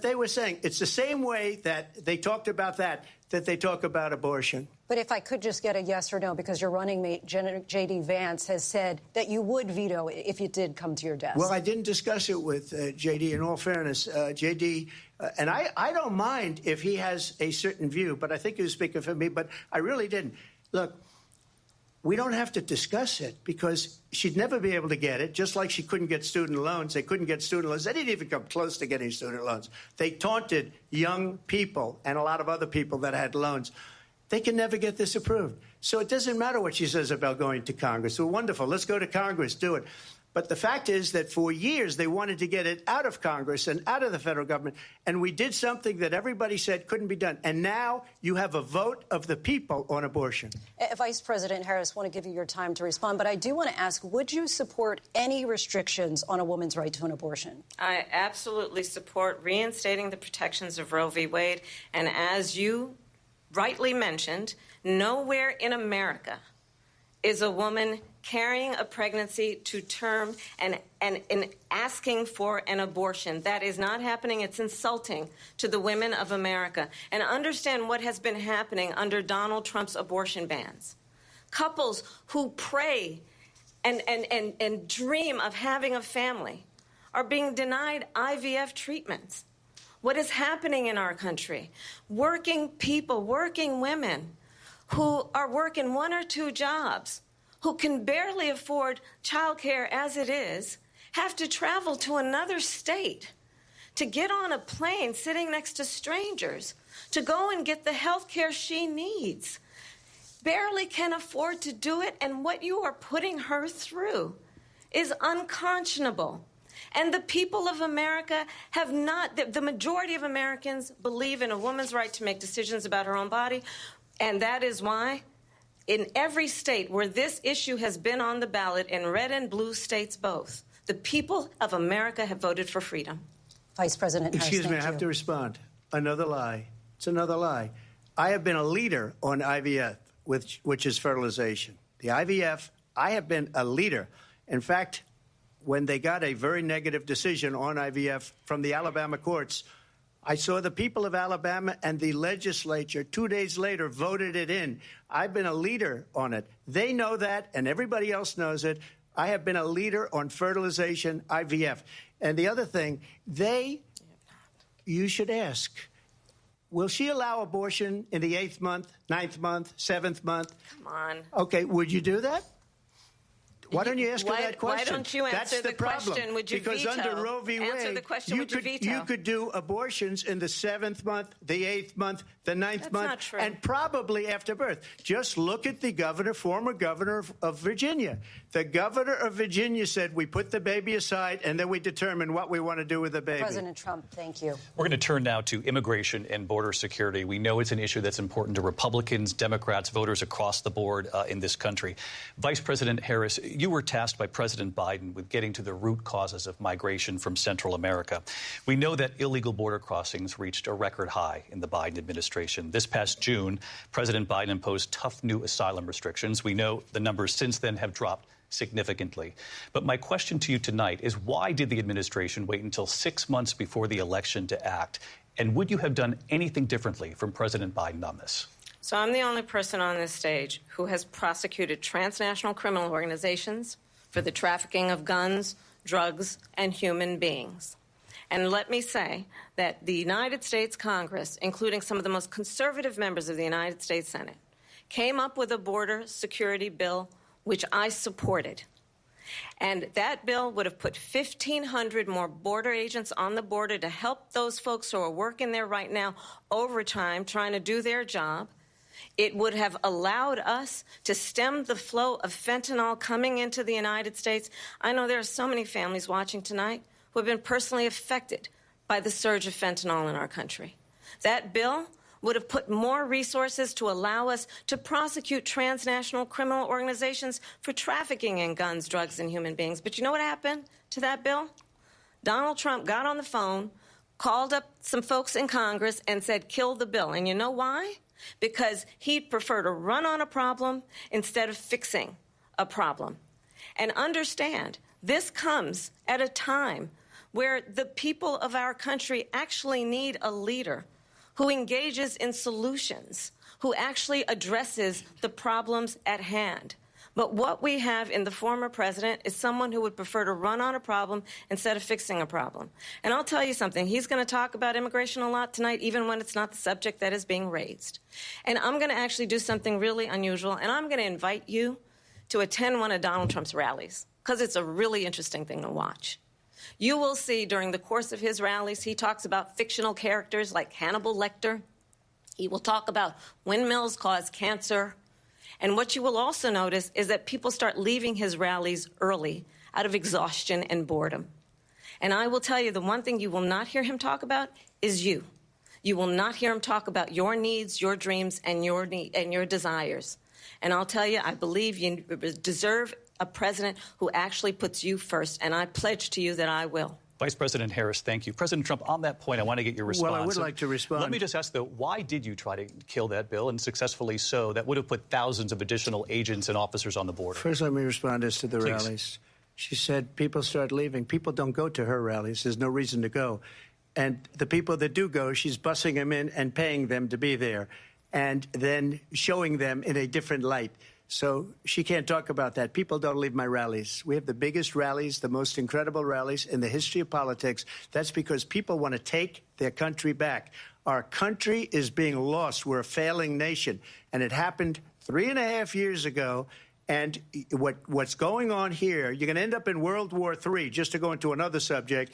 They were saying it's the same way that they talked about that they talk about abortion. But if I could just get a yes or no, because your running mate, J.D. Vance, has said that you would veto it if it did come to your desk. Well, I didn't discuss it with J.D. In all fairness, J.D. And I don't mind if he has a certain view, but I think he was speaking for me, but I really didn't. Look, we don't have to discuss it because she'd never be able to get it, just like she couldn't get student loans. They couldn't get student loans. They didn't even come close to getting student loans. They taunted young people and a lot of other people that had loans. They can never get this approved. So it doesn't matter what she says about going to Congress. Well, wonderful. Let's go to Congress. Do it. But the fact is that for years they wanted to get it out of Congress and out of the federal government. And we did something that everybody said couldn't be done. And now you have a vote of the people on abortion. Vice President Harris, I want to give you your time to respond. But I do want to ask, would you support any restrictions on a woman's right to an abortion? I absolutely support reinstating the protections of Roe v. Wade. And as you rightly mentioned, nowhere in America is a woman carrying a pregnancy to term and asking for an abortion. That is not happening. It's insulting to the women of America. And understand what has been happening under Donald Trump's abortion bans. Couples who pray and dream of having a family are being denied IVF treatments. What is happening in our country? Working people, working women who are working 1 or 2 jobs, who can barely afford childcare as it is, have to travel to another state to get on a plane sitting next to strangers to go and get the health care she needs. Barely can afford to do it, and what you are putting her through is unconscionable. And the people of America have not, the majority of Americans believe in a woman's right to make decisions about her own body, and that is why in every state where this issue has been on the ballot, in red and blue states both, the people of America have voted for freedom. Vice President Harris, excuse me, I have to respond. Another lie. It's another lie. I have been a leader on IVF, which is fertilization. The IVF, I have been a leader. In fact, when they got a very negative decision on IVF from the Alabama courts, I saw the people of Alabama and the legislature 2 days later voted it in. I've been a leader on it. They know that, and everybody else knows it. I have been a leader on fertilization, IVF. And the other thing, you should ask, will she allow abortion in the 8th month, 9th month, 7th month? Come on. Okay, would you do that? Why don't you ask her that question? Why don't you answer the question? Would you because veto? Under Roe v. Wade, answer the question. Would you veto? You could do abortions in the 7th month, the 8th month, the 9th month, not true. and probably after birth. Just look at the governor, former governor of Virginia. The governor of Virginia said we put the baby aside and then we determine what we want to do with the baby. President Trump, thank you. We're going to turn now to immigration and border security. We know it's an issue that's important to Republicans, Democrats, voters across the board in this country. Vice President Harris, you were tasked by President Biden with getting to the root causes of migration from Central America. We know that illegal border crossings reached a record high in the Biden administration. This past June, President Biden imposed tough new asylum restrictions. We know the numbers since then have dropped significantly. But my question to you tonight is, why did the administration wait until 6 months before the election to act? And would you have done anything differently from President Biden on this? So I'm the only person on this stage who has prosecuted transnational criminal organizations for the trafficking of guns, drugs, and human beings. And let me say that the United States Congress, including some of the most conservative members of the United States Senate, came up with a border security bill which I supported. And that bill would have put 1,500 more border agents on the border to help those folks who are working there right now overtime trying to do their job. It would have allowed us to stem the flow of fentanyl coming into the United States. I know there are so many families watching tonight who have been personally affected by the surge of fentanyl in our country. That bill would have put more resources to allow us to prosecute transnational criminal organizations for trafficking in guns, drugs, and human beings. But you know what happened to that bill? Donald Trump got on the phone, called up some folks in Congress, and said, kill the bill. And you know why? Because he'd prefer to run on a problem instead of fixing a problem. And understand, this comes at a time where the people of our country actually need a leader who engages in solutions, who actually addresses the problems at hand. But what we have in the former president is someone who would prefer to run on a problem instead of fixing a problem. And I'll tell you something, he's going to talk about immigration a lot tonight, even when it's not the subject that is being raised. And I'm going to actually do something really unusual, and I'm going to invite you to attend one of Donald Trump's rallies, because it's a really interesting thing to watch. You will see during the course of his rallies, he talks about fictional characters like Hannibal Lecter. He will talk about windmills cause cancer. And what you will also notice is that people start leaving his rallies early out of exhaustion and boredom. And I will tell you, the one thing you will not hear him talk about is you. You will not hear him talk about your needs, your dreams, and your desires. And I'll tell you, I believe you deserve a president who actually puts you first, and I pledge to you that I will. Vice President Harris, thank you. President Trump, on that point, I want to get your response. Well, I would like to respond. Let me just ask, though, why did you try to kill that bill, and successfully so? That would have put thousands of additional agents and officers on the border. First, let me respond as to the Please. rallies. She said people start leaving. People don't go to her rallies. There's no reason to go. And the people that do go, she's bussing them in and paying them to be there, and then showing them in a different light. So she can't talk about that. People don't leave my rallies. We have the biggest rallies, the most incredible rallies in the history of politics. That's because people want to take their country back. Our country is being lost. We're a failing nation. And it happened 3.5 years ago. And what's going on here, you're going to end up in World War III, just to go into another subject.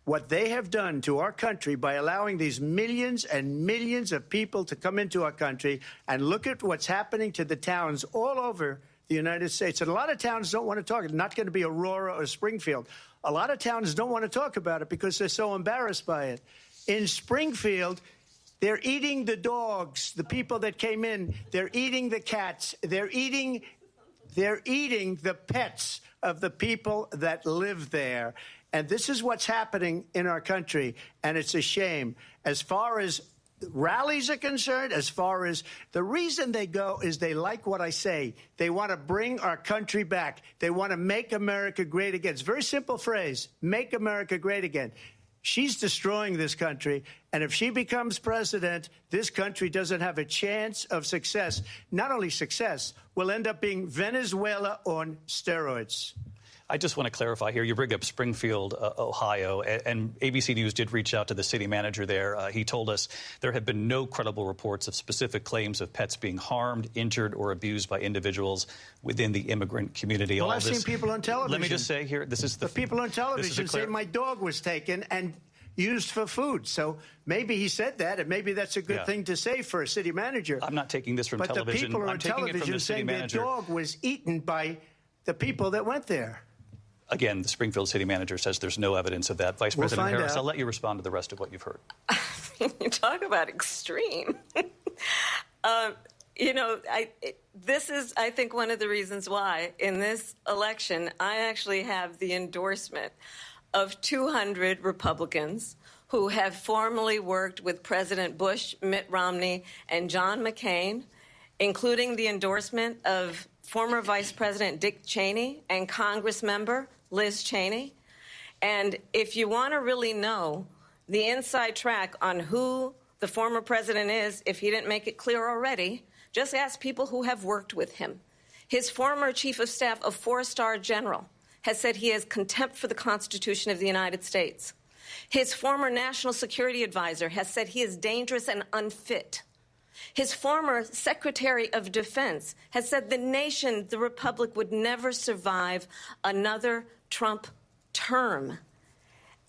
What they have done to our country by allowing these millions and millions of people to come into our country, and look at what's happening to the towns all over the United States. And a lot of towns don't want to talk. It's not going to be Aurora or Springfield. A lot of towns don't want to talk about it because they're so embarrassed by it. In Springfield, they're eating the dogs, the people that came in. They're eating the cats. They're eating the pets of the people that live there. And this is what's happening in our country, and it's a shame. As far as rallies are concerned, as far as the reason they go is they like what I say. They want to bring our country back. They want to make America great again. It's a very simple phrase, make America great again. She's destroying this country, and if she becomes president, this country doesn't have a chance of success. Not only success, we'll end up being Venezuela on steroids. I just want to clarify here. You bring up Springfield, Ohio, and ABC News did reach out to the city manager there. He told us there have been no credible reports of specific claims of pets being harmed, injured, or abused by individuals within the immigrant community. Well, I've seen people on television. Let me just say here, this is the people on television say my dog was taken and used for food. So maybe he said that, and maybe that's a good thing to say for a city manager. I'm not taking this from television. But the people on television saying their dog was eaten by the people that went there. Again, the Springfield city manager says there's no evidence of that. Vice President Harris, I'll let you respond to the rest of what you've heard. You talk about extreme. This is, I think, one of the reasons why in this election I actually have the endorsement of 200 Republicans who have formerly worked with President Bush, Mitt Romney, and John McCain, including the endorsement of former Vice President Dick Cheney and Congress member Liz Cheney. And if you want to really know the inside track on who the former president is, if he didn't make it clear already, just ask people who have worked with him. His former chief of staff, a four-star general, has said he has contempt for the Constitution of the United States. His former national security advisor has said he is dangerous and unfit. His former Secretary of Defense has said the nation, the republic, would never survive another Trump term.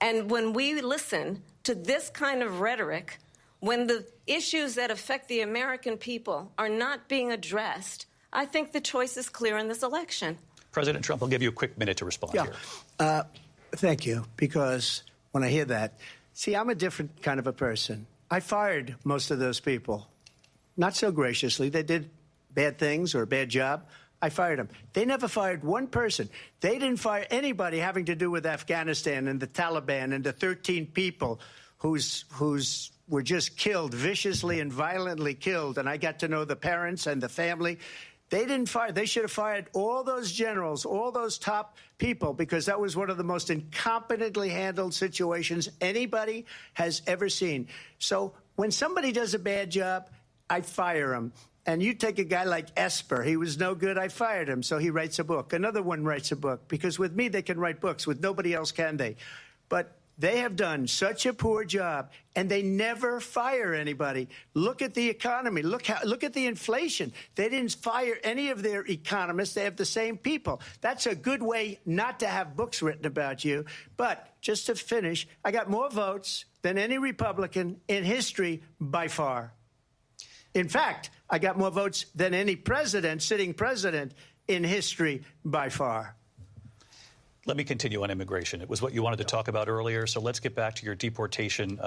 And when we listen to this kind of rhetoric, when the issues that affect the American people are not being addressed, I think the choice is clear in this election. President Trump, I'll give you a quick minute to respond here. Thank you, because when I hear that, see, I'm a different kind of a person. I fired most of those people. Not so graciously. They did bad things or a bad job. I fired them. They never fired one person. They didn't fire anybody having to do with Afghanistan and the Taliban and the 13 people whose were just killed, viciously and violently killed. And I got to know the parents and the family. They didn't fire. They should have fired all those generals, all those top people, because that was one of the most incompetently handled situations anybody has ever seen. So when somebody does a bad job, I fire him. And you take a guy like Esper. He was no good. I fired him. So he writes a book. Another one writes a book. Because with me, they can write books. With nobody else can they. But they have done such a poor job, and they never fire anybody. Look at the economy. Look at the inflation. They didn't fire any of their economists. They have the same people. That's a good way not to have books written about you. But just to finish, I got more votes than any Republican in history by far. In fact, I got more votes than any president, sitting president, in history by far. Let me continue on immigration. It was what you wanted to talk about earlier, so let's get back to your deportation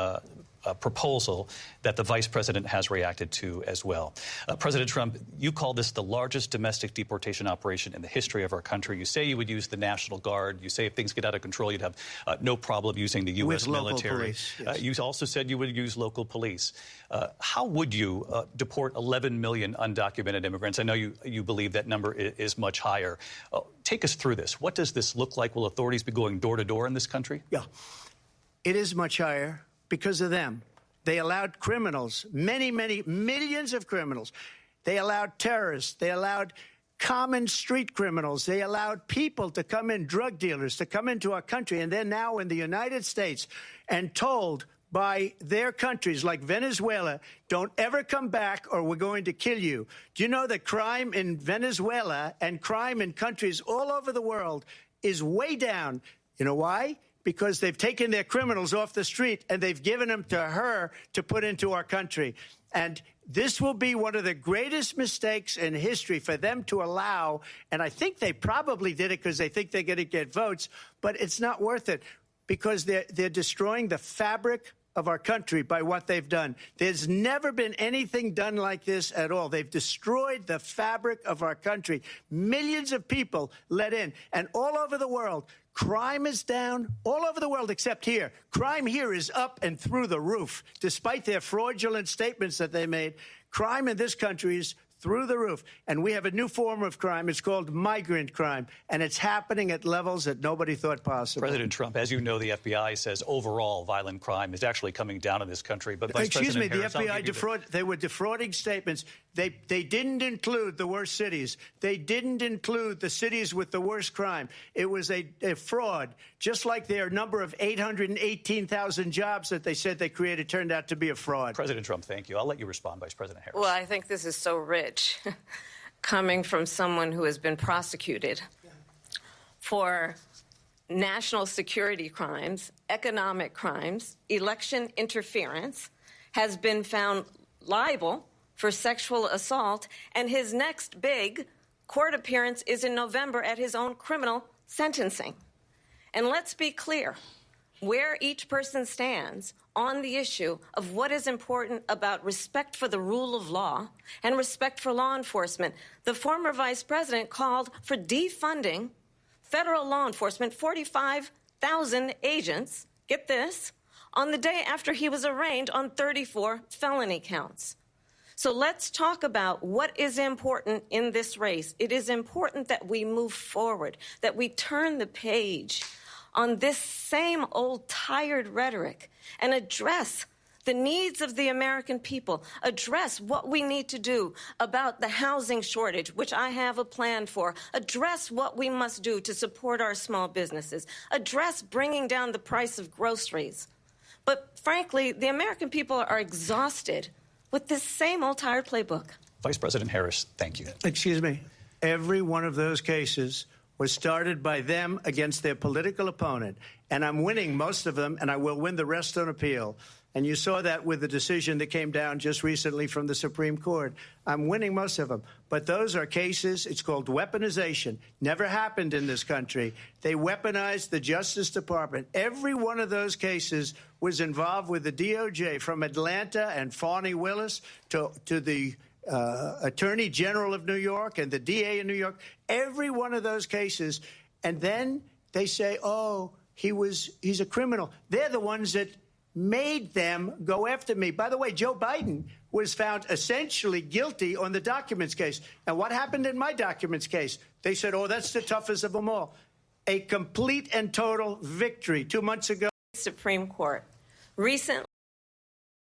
proposal that the vice president has reacted to as well. President Trump, you call this the largest domestic deportation operation in the history of our country. You say you would use the National Guard. You say if things get out of control, you'd have no problem using the U.S. military. Police, yes. You also said you would use local police. How would you deport 11 million undocumented immigrants? I know you believe that number is much higher. Take us through this. What does this look like? Will authorities be going door to door in this country? Yeah, it is much higher because of them. They allowed criminals, many, many millions of criminals. They allowed terrorists. They allowed common street criminals. They allowed people to come in, drug dealers, to come into our country. And they're now in the United States and told by their countries like Venezuela, don't ever come back or we're going to kill you. Do you know that crime in Venezuela and crime in countries all over the world is way down? You know why? Because they've taken their criminals off the street and they've given them to her to put into our country. And this will be one of the greatest mistakes in history for them to allow. And I think they probably did it because they think they're going to get votes. But it's not worth it because they're destroying the fabric of our country by what they've done. There's never been anything done like this at all. They've destroyed the fabric of our country. Millions of people let in. And all over the world, crime is down all over the world except here. Crime here is up and through the roof. Despite their fraudulent statements that they made, crime in this country is through the roof. And we have a new form of crime. It's called migrant crime. And it's happening at levels that nobody thought possible. President Trump, as you know, the FBI says overall violent crime is actually coming down in this country. But Vice President Harris, the FBI they were defrauding statements. They didn't include the worst cities. They didn't include the cities with the worst crime. It was a fraud. Just like their number of 818,000 jobs that they said they created turned out to be a fraud. President Trump, thank you. I'll let you respond, Vice President Harris. Well, I think this is so rich coming from someone who has been prosecuted for national security crimes, economic crimes, election interference, has been found liable for sexual assault, and his next big court appearance is in November at his own criminal sentencing. And let's be clear where each person stands on the issue of what is important about respect for the rule of law and respect for law enforcement. The former vice president called for defunding federal law enforcement, 45,000 agents, get this, on the day after he was arraigned on 34 felony counts. So let's talk about what is important in this race. It is important that we move forward, that we turn the page on this same old tired rhetoric and address the needs of the American people, address what we need to do about the housing shortage, which I have a plan for, address what we must do to support our small businesses, address bringing down the price of groceries. But frankly, the American people are exhausted with this same old tired playbook. Vice President Harris, thank you. Excuse me. Every one of those cases was started by them against their political opponent. And I'm winning most of them, and I will win the rest on appeal. And you saw that with the decision that came down just recently from the Supreme Court. I'm winning most of them. But those are cases, it's called weaponization. Never happened in this country. They weaponized the Justice Department. Every one of those cases was involved with the DOJ, from Atlanta and Fani Willis to the Attorney General of New York and the DA in New York. Every one of those cases. And then they say, oh, he's a criminal. They're the ones that made them go after me. By the way, Joe Biden was found essentially guilty on the documents case. And what happened in my documents case? They said, oh, that's the toughest of them all. A complete and total victory 2 months ago. Supreme Court recently